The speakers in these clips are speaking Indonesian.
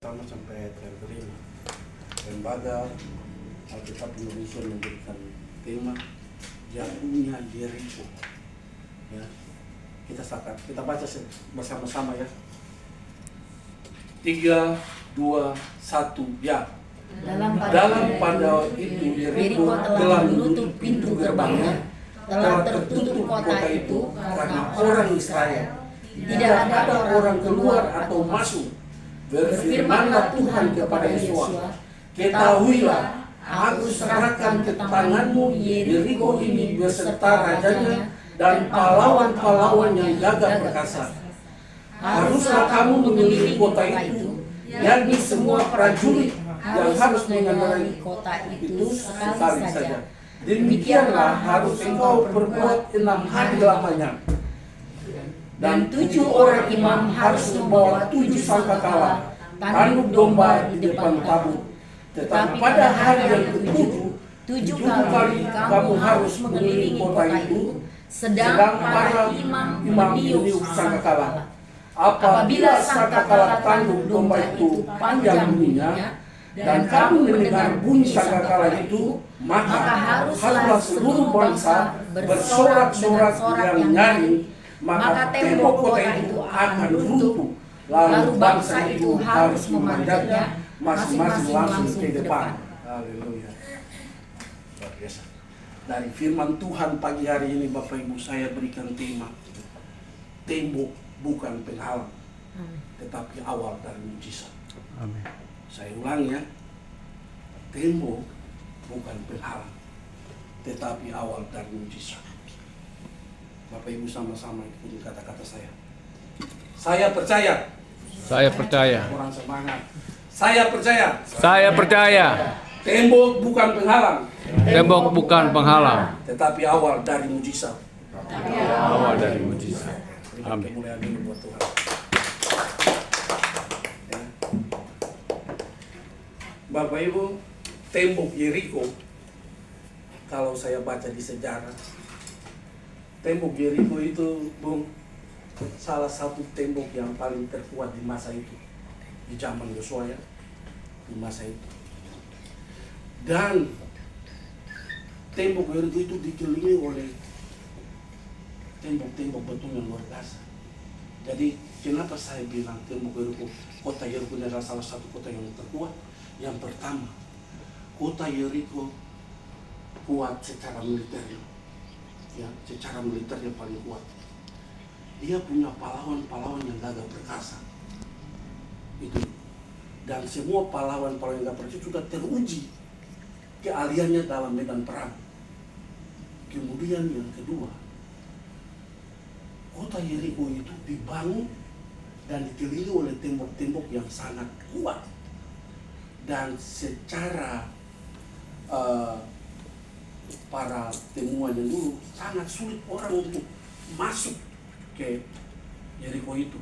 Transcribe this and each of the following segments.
Sama sampai ayat yang kelima. Lembaga Alkitab Indonesia memberikan tema Jatuhnya Yeriko. Ya, kita baca bersama-sama ya. 3, 2, 1, ya. Dalam pada itu Yeriko telah menutup pintu gerbangnya, telah tertutup kota itu karena orang Israel. Tidak ada orang keluar atau masuk. Berfirmanlah Tuhan kepada Yosua, ketahuilah, aku serahkan ke tanganmu Yeriko ini beserta rajanya dan pahlawan-pahlawan yang gagah perkasa. Haruslah kamu mengelilingi kota itu, yakni semua prajurit yang harus mengendarai kota itu sekali saja. Demikianlah harus engkau perbuat 6 hari lamanya. Dan 7 orang imam harus membawa 7 sangkakala, tanduk domba di depan tabut. Tetapi pada hari yang ke-7, 7 kali kamu harus mengelilingi kota itu, sedang para imam meniup sangkakala. Apabila sangkakala tanduk domba itu panjang bunyinya, dan kamu mendengar bunyi sangkakala itu, maka haruslah seluruh bangsa bersorak-sorak yang nyanyi, maka tembok kota itu akan runtuh, lalu bangsa itu harus memanjatnya masing-masing langsung ke depan. Haleluya. Luar biasa. Dari firman Tuhan pagi hari ini Bapak Ibu, saya berikan tema tembok bukan penghalang, tetapi awal dari mujizat. Amin. Saya ulangi ya, tembok bukan penghalang, tetapi awal dari mujizat. Bapak Ibu sama-sama ikuti kata-kata saya. Saya percaya. Saya percaya. Orang semangat. Saya percaya. Saya percaya. Tembok bukan penghalang. Tembok bukan penghalang, Tetapi awal dari mujizat. awal dari mujizat. Berikan Amin. kemuliaan dulu buat Tuhan. Ya. Bapak Ibu, tembok Yeriko, kalau saya baca di sejarah, tembok Yeriko itu, Bung, salah satu tembok yang paling terkuat di masa itu, di zaman Yosua ya, di masa itu. Dan tembok Yeriko itu dikelilingi oleh tembok-tembok beton yang luar biasa. Jadi kenapa saya bilang tembok Yeriko, kota Yeriko adalah salah satu kota yang terkuat? Yang pertama, kota Yeriko kuat secara militer. Ya, secara militernya paling kuat. Dia punya pahlawan-pahlawan yang gagah perkasa. Itu. Dan semua pahlawan-pahlawan yang gagah perkasa juga teruji keahliannya dalam medan perang. Kemudian yang kedua, kota Yeriko itu dibangun dan dikelilingi oleh tembok-tembok yang sangat kuat. Dan secara para temuan yang dulu sangat sulit orang untuk masuk ke Yeriko itu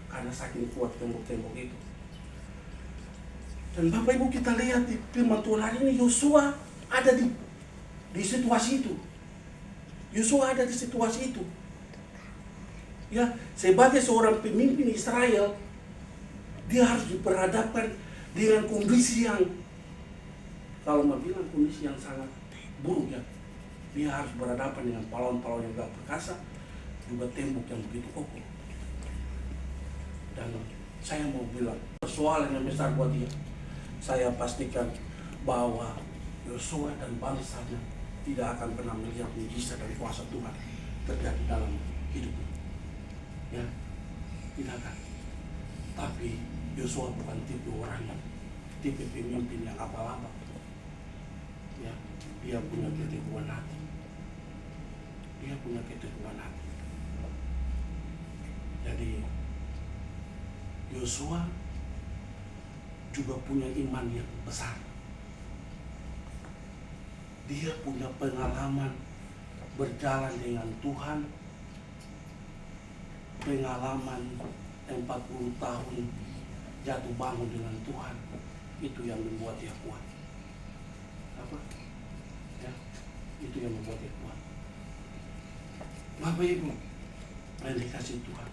karena saking kuat tembok-tembok itu. Dan Bapak Ibu, kita lihat di firman Tuhan hari ini, Yosua ada di situasi itu. Yosua ada di situasi itu. Ya, sebagai seorang pemimpin Israel, dia harus diperhadapkan dengan kondisi yang, kalau mau bilang kondisi yang sangat buruk ya. Dia harus berhadapan dengan pahlawan-pahlawan yang gak perkasa, juga tembok yang begitu kokoh. Dan saya mau bilang, persoalan yang besar buat dia, saya pastikan bahwa Yosua dan bangsanya tidak akan pernah melihat mujizat dan kuasa Tuhan terjadi dalam hidupnya. Ya, tidak akan. Tapi Yosua bukan tipe orang yang, tipe pemimpin yang abal-abal. Ya, dia punya keteguhan hati. Dia punya keteguhan hati. Jadi Yosua juga punya iman yang besar. Dia punya pengalaman berjalan dengan Tuhan, pengalaman 40 tahun jatuh bangun dengan Tuhan. Itu yang membuat dia kuat. Apa? Ya, itu yang membuat dia kuat. Bapak Ibu, yang dikasih Tuhan,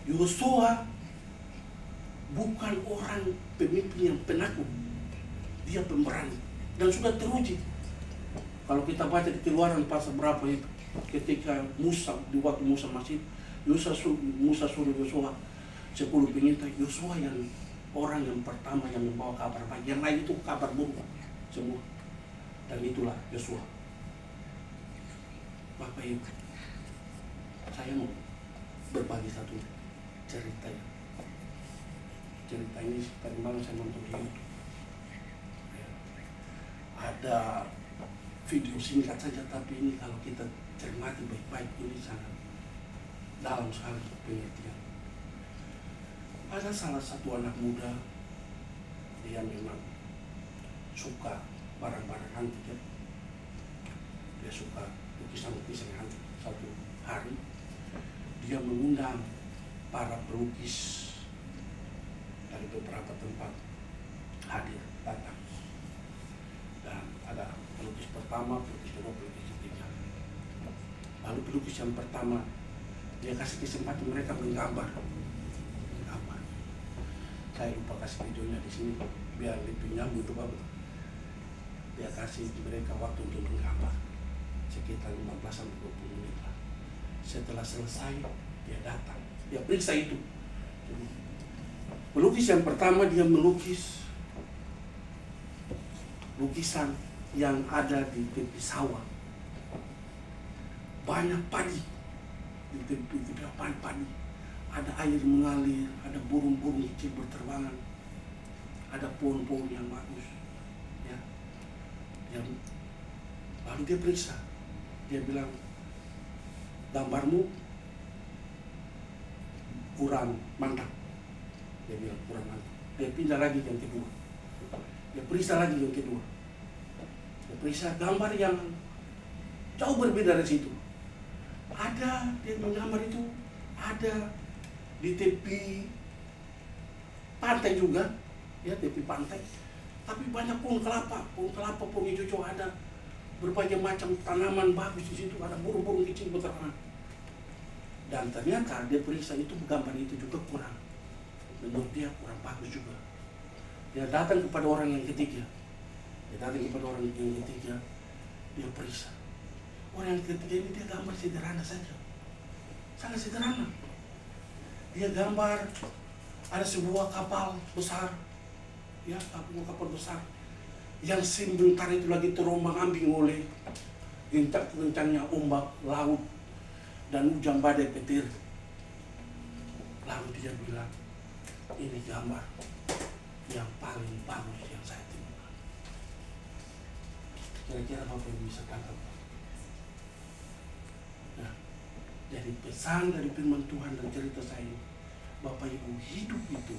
Yosua bukan orang pemimpin yang penakut, dia pemberani dan sudah teruji. Kalau kita baca di Keluaran pasal berapa itu, ketika Musa, di waktu Musa masih Musa suruh Yosua 10 pengintai, Yosua yang orang yang pertama yang membawa kabar baik, yang lain itu kabar buruk semua. Dan itulah Yosua. Bapak Ibu, saya mau berbagi satu cerita ya. Cerita ini tadi malam saya nonton di YouTube. Ya. Ada video singkat saja, tapi ini kalau kita cermati baik-baik ini sangat dalam sekali pengertian. Ada salah satu anak muda, dia memang suka barang-barang antik ya. Dia suka lukisan-lukisan yang antik. Satu hari dia mengundang para pelukis dari beberapa tempat hadir datang, dan ada pelukis pertama, pelukis kedua, pelukis ketiga. Lalu pelukis yang pertama dia kasih kesempatan mereka menggambar. Saya lupa kasih videonya di sini biar lebih nyambung tuh Bapak. Dia kasih mereka waktu untuk menggambar sekitar 15-20 menit lah. Setelah selesai dia datang, dia periksa itu. Pelukis yang pertama dia melukis lukisan yang ada di tepi sawah, banyak padi di tepi padi, ada air mengalir, ada burung-burung kecil berterbangan, ada pohon-pohon yang bagus ya. Lalu dia periksa, dia bilang, gambarmu kurang mantap. Dia bilang kurang mantap. Dia pindah lagi yang kedua, dia periksa lagi yang kedua, dia periksa gambar yang jauh berbeda dari situ. Ada, dia menggambar itu ada di tepi pantai juga, ya tepi pantai. Tapi banyak pohon kelapa, pohon hijau, ada berbagai macam tanaman bagus di situ, ada burung-burung kecil berterbangan. Dan ternyata dia periksa itu gambar itu juga kurang, menurut dia kurang bagus juga. Dia datang kepada orang yang ketiga, dia periksa. Orang yang ketiga ini dia gambar sederhana saja, sangat sederhana. Dia gambar ada sebuah kapal besar, ya kapal besar yang sebentar itu lagi terombang-ambing oleh gencang-gencangnya ombak laut dan hujan badai petir. Lalu dia bilang, ini gambar yang paling bagus yang saya temukan. Kira-kira Bapak Ibu bisa tangkap? Nah, jadi pesan dari firman Tuhan dan cerita saya ini, Bapak Ibu, hidup itu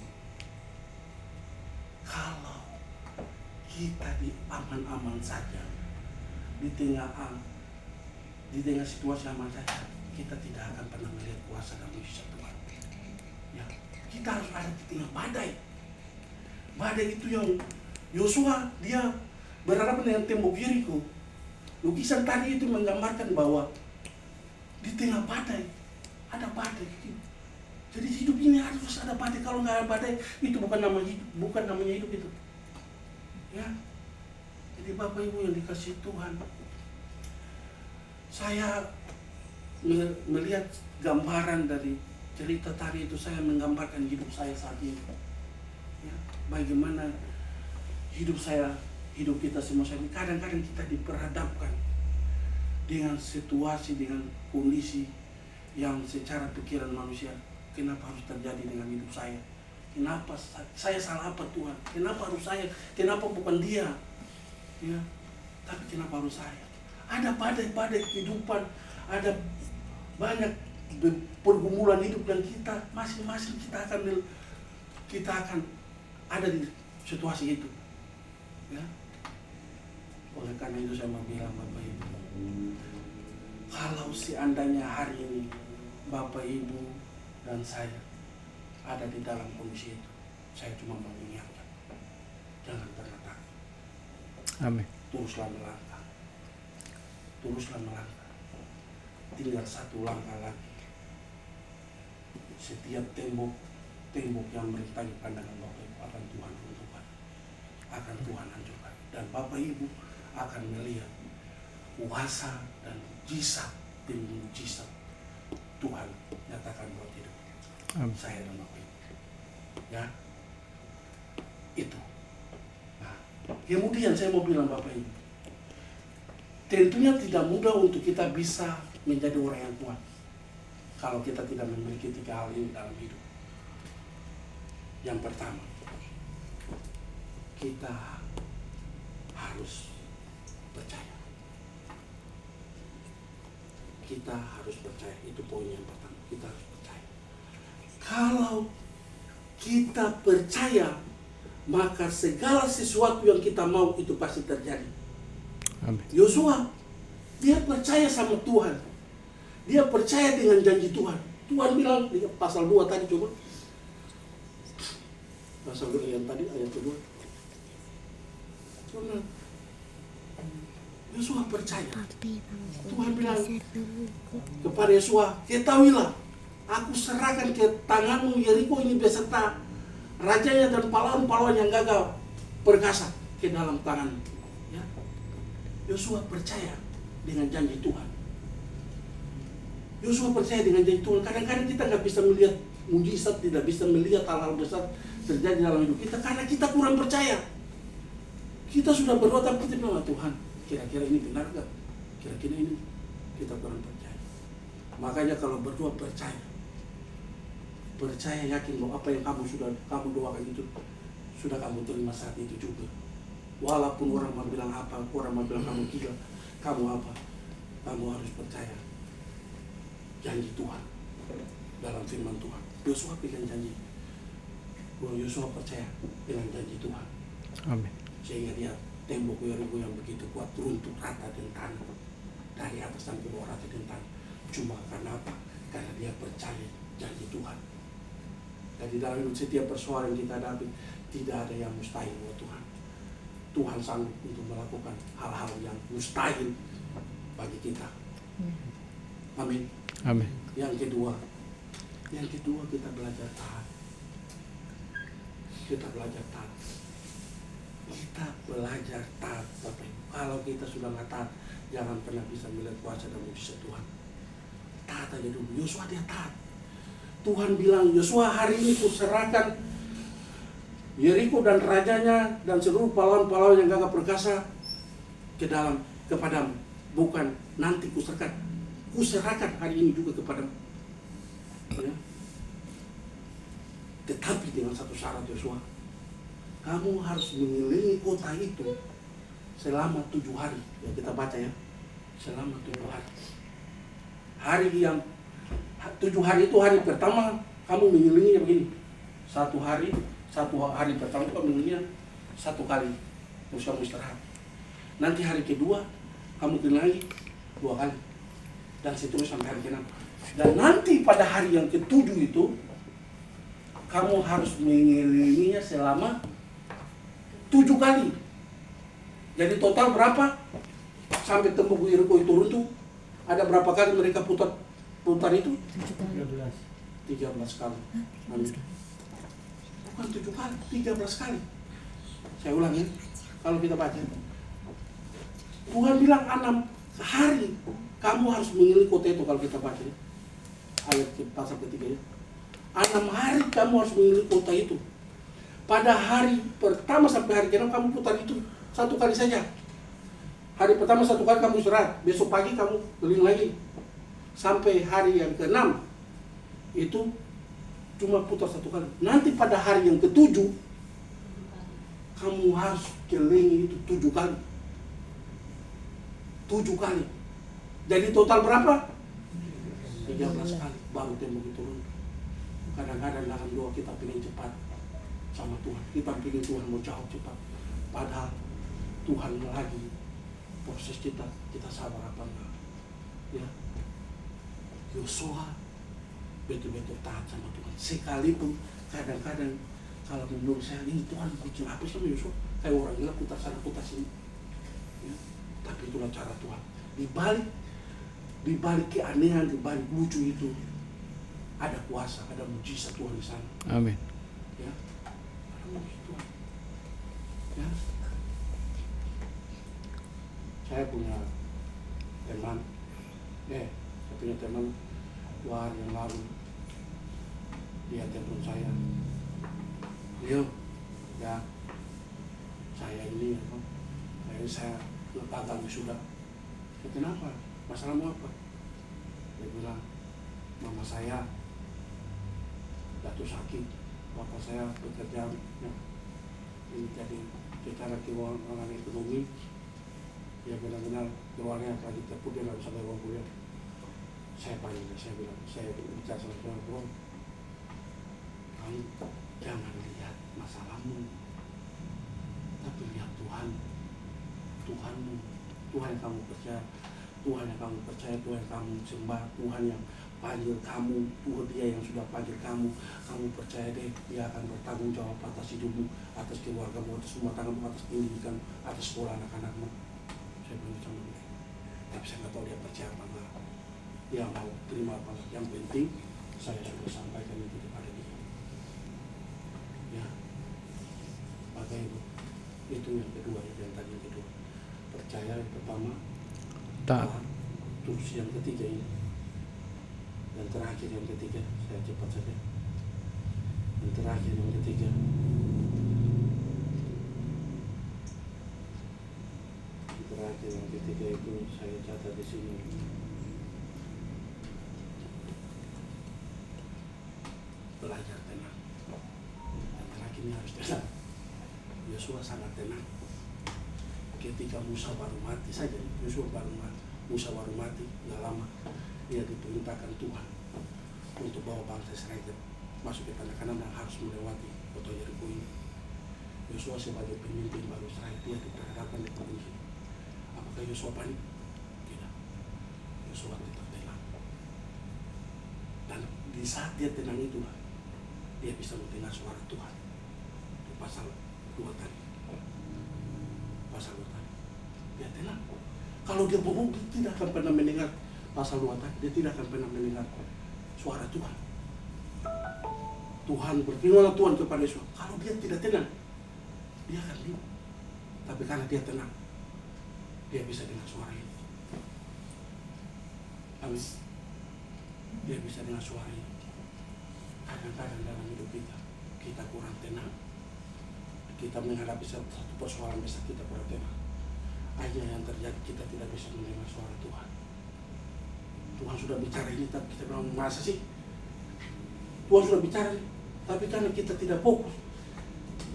kalau kita di aman-aman saja, di tengah situasi aman saja, kita tidak akan pernah melihat kuasa dan mujizat Tuhan. Ya, kita harus ada di tengah badai. Badai itu yang Yosua dia berhadapan dengan tembok Yeriko. Lukisan tadi itu menggambarkan bahwa di tengah badai ada badai. Jadi hidup ini harus ada badai. Kalau nggak ada badai, itu bukan namanya hidup itu. Ya, jadi Bapak Ibu yang dikasihi Tuhan, saya melihat gambaran dari cerita tadi itu, saya menggambarkan hidup saya saat ini. Ya, bagaimana hidup saya, hidup kita semua saat ini. Kadang-kadang kita diperhadapkan dengan situasi, dengan kondisi yang secara pikiran manusia, kenapa harus terjadi dengan hidup saya? Kenapa saya salah apa Tuhan? Kenapa harus saya? Kenapa bukan dia? Ya, tapi kenapa harus saya? Ada badai-badai kehidupan, ada banyak pergumulan hidup dan kita masing-masing kita akan ada di situasi itu. Ya. Oleh karena itu saya mau bilang Bapak Ibu, kalau seandainya hari ini Bapak Ibu dan saya ada di dalam kondisi itu, saya cuma mau mengingatkan, jangan pernah takut. Amin. Teruslah melangkah. Tinggal satu langkah lagi. Setiap tembok tembok yang merintangi pandangan Bapak Ibu akan Tuhan runtuhkan, akan Tuhan hancurkan, dan Bapak Ibu akan melihat kuasa dan mujizat demi mujizat Tuhan nyatakan buat hidup saya dan Bapak Ibu. Ya, itu. Nah, kemudian saya mau bilang Bapak Ibu, tentunya tidak mudah untuk kita bisa menjadi orang yang kuat kalau kita tidak memiliki 3 hal ini dalam hidup. Yang pertama, kita harus percaya. Kita harus percaya, itu poin yang pertama. Kita harus percaya. Kalau kita percaya, maka segala sesuatu yang kita mau itu pasti terjadi. Amin. Yosua, dia percaya sama Tuhan. Dia percaya dengan janji Tuhan. Tuhan bilang di pasal 2 tadi, coba. Pasal 2 yang tadi ayat kedua. Coba. Yosua percaya. Tuhan bilang kepada Yosua, ketahuilah, aku serahkan ke tanganmu Yeriko ini beserta rajanya dan pahlawan-pahlawan yang gagal perkasa ke dalam tanganmu. Ya. Yosua percaya dengan janji Tuhan. Yosua percaya dengan janji Tuhan. Kadang-kadang kita nggak bisa melihat mujizat, tidak bisa melihat hal-hal besar terjadi dalam hidup kita karena kita kurang percaya. Kita sudah berdoa tapi kita bilang, Tuhan, kira-kira ini benar nggak? Kira-kira ini kita kurang percaya. Makanya kalau berdoa percaya yakin bahwa apa yang kamu doakan itu sudah kamu terima saat itu juga. Walaupun orang mau bilang apa, orang mau bilang kamu gila, kamu apa, kamu harus percaya janji Tuhan dalam firman Tuhan. Yosua pegang janji. Yosua percaya dengan janji Tuhan. Amin. Sehingga dia tembok Yeriko yang begitu kuat runtuh rata dengan tanah, dari atas sampai bawah rata dengan tanah. Cuma karena apa? Karena dia percaya janji Tuhan. Jadi dalam setiap persoalan yang kita hadapi, tidak ada yang mustahil buat Tuhan. Tuhan sanggup untuk melakukan hal-hal yang mustahil bagi kita. Amin. Amin. Yang kedua kita belajar taat. Kita belajar taat. Bapak Ibu. Kalau kita sudah nggak taat, jangan pernah bisa melihat kuasa dan mujizat Tuhan. Taat aja dulu. Yosua dia taat. Tuhan bilang, Yosua, hari ini kuserahkan Yeriko dan rajanya dan seluruh pahlawan-pahlawan yang gagah perkasa kepadamu. Bukan nanti kuserahkan hari ini juga kepadamu. Ya. Tetapi dengan satu syarat, Yosua, kamu harus mengelilingi kota itu selama 7 hari. Ya, kita baca ya, selama 7 hari. Hari yang 7 hari itu, hari pertama kamu mengelilinginya begini. Satu hari pertama itu kamu mengelilinginya 1 kali, terus kamu istirahat. Nanti hari kedua kamu kelilingi 2 kali, dan seterusnya sampai hari ke-6. Dan nanti pada hari yang ke-7 itu kamu harus mengelilinginya selama 7 kali. Jadi total berapa? Sampai tembok Yeriko itu runtuh. Ada berapa kali mereka putar itu? 13 kali. Bukan 7 kali, 13 kali. Saya ulangi, kalau kita baca. Tuhan bilang 6 hari kamu harus mengelilingi kota itu kalau kita baca. Ayat pasal ketiga ya. 6 hari kamu harus mengelilingi kota itu. Pada hari pertama sampai hari ke-6 kamu putar itu 1 kali saja. Hari pertama 1 kali kamu istirahat, besok pagi kamu keliling lagi. Sampai hari yang ke-6 itu cuma putar 1 kali. Nanti pada hari yang ke-7 kamu harus keliling itu 7 kali. 7 kali. Jadi total berapa? 13 kali baru tembok itu runtuh. Kadang-kadang dalam doa kita pengen cepat sama Tuhan. Kita pengen Tuhan mau jauh cepat. Padahal Tuhan lagi proses kita sabar apa enggak. Ya. Yosua betul-betul taat sama Tuhan. Sekalipun kadang-kadang kalau menurut saya ini Tuhan bikin apa sama Yosua? Kayak orang gila putar sana putar sini. Ya. Tapi itulah cara Tuhan. Di balik keanehan, di balik lucu itu, ada kuasa, ada mujizat Tuhan di sana. Amin. Ya, ada mujizat Tuhan. Ya. Saya punya teman, saya punya teman 2 hari yang lalu dia telepon saya, Leo, ya saya ini saya gagal wisuda. Kenapa? Masalahmu apa? Dia bilang, mama saya jatuh sakit, bapak saya bekerja ya, ini jadi secara keuangan ekonomi dia benar-benar keluarga lagi terpuruk, dia nggak bisa bayar uang kuliah. Saya panggil, saya bilang, saya bicara sama dia, bro, kamu jangan lihat masalahmu, tapi lihat Tuhan, Tuhanmu, Tuhan yang kamu percaya, Tuhan yang kamu percaya, Tuhan yang kamu sembah, Tuhan yang panggil kamu, Tuhan dia yang sudah panggil kamu percaya deh, dia akan bertanggung jawab atas hidupmu, atas keluargamu, atas rumah tanggamu, atas pendidikan, atas sekolah anak-anakmu. Saya bilang sama dia, tapi saya nggak tahu dia percaya apa enggak, dia mau terima apa enggak. Yang penting saya sudah sampaikan itu kepada dia. Ya, maka itu yang kedua, yang tadi yang kedua, percaya yang pertama, Taat. terus yang ketiga ini, dan terakhir yang ketiga, saya cepat saja. Yang terakhir yang ketiga, yang ketiga itu saya catat di sini. Belajar tenang. Yang terakhir ini harus tenang. Yosua sangat tenang. Ketika Musa baru mati saja, Musa baru mati, nggak lama dia diperintahkan Tuhan untuk bawa bangsa Israel masuk ke tanah Kanaan dan harus melewati kota Yeriko ini. Yosua sebagai pemimpin baru Israel, dia diperhadapkan di provinsi. Apakah Yosua panik? Tidak. Yosua tetap tenang. Dan di saat dia tenang itulah dia bisa mendengar suara Tuhan. Di pasal 2 tadi. Pasal 2 tadi. Dia tenang. Kalau dia bohong, dia tidak akan pernah mendengar pasal 2 tadi. Dia tidak akan pernah mendengar suara Tuhan. Tuhan berfirman Tuhan kepada Yosua. Kalau dia tidak tenang, dia akan bingung. Tapi karena dia tenang, dia bisa dengar suara ini. Amin. Dia bisa dengar suara ini. Kadang-kadang dalam hidup kita kurang tenang. Kita menghadapi satu persoalan besar, kita kurang tenang. Akhirnya yang terjadi, kita tidak bisa mendengar suara Tuhan. Tuhan sudah bicara ini, tapi kita bilang, masa sih? Tuhan sudah bicara ini, tapi karena kita tidak fokus,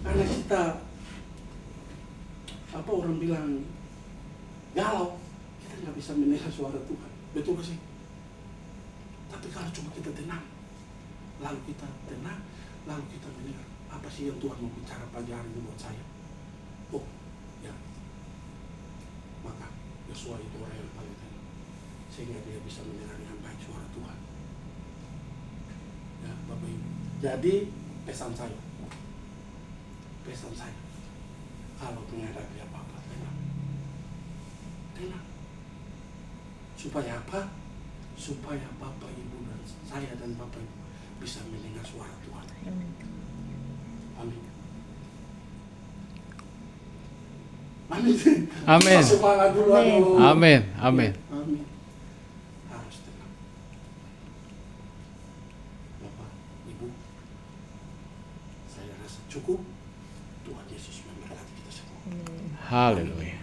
karena kita orang bilang galau, kita nggak bisa mendengar suara Tuhan. Betul gak sih? Tapi kalau coba kita tenang, lalu kita tenang, lalu kita mendengar apa sih yang Tuhan mau bicara pagi hari ini buat saya. Oh, ya. Maka Yosua itu orang yang paling tenang, sehingga dia bisa mendengar dengan baik suara Tuhan. Ya, Bapak Ibu. Jadi pesan saya, kalau menghadapi apa-apa, tenang. Supaya apa? Supaya Bapak Ibu dan saya dan Bapak Ibu bisa mendengar suara Tuhan. Amin. Amin. Amin. Semangat dulu. Amin. Amin. Amin. Harus tenang. Bapak, Ibu, saya rasa cukup. Tuhan Yesus memberkati kita semua. Haleluya.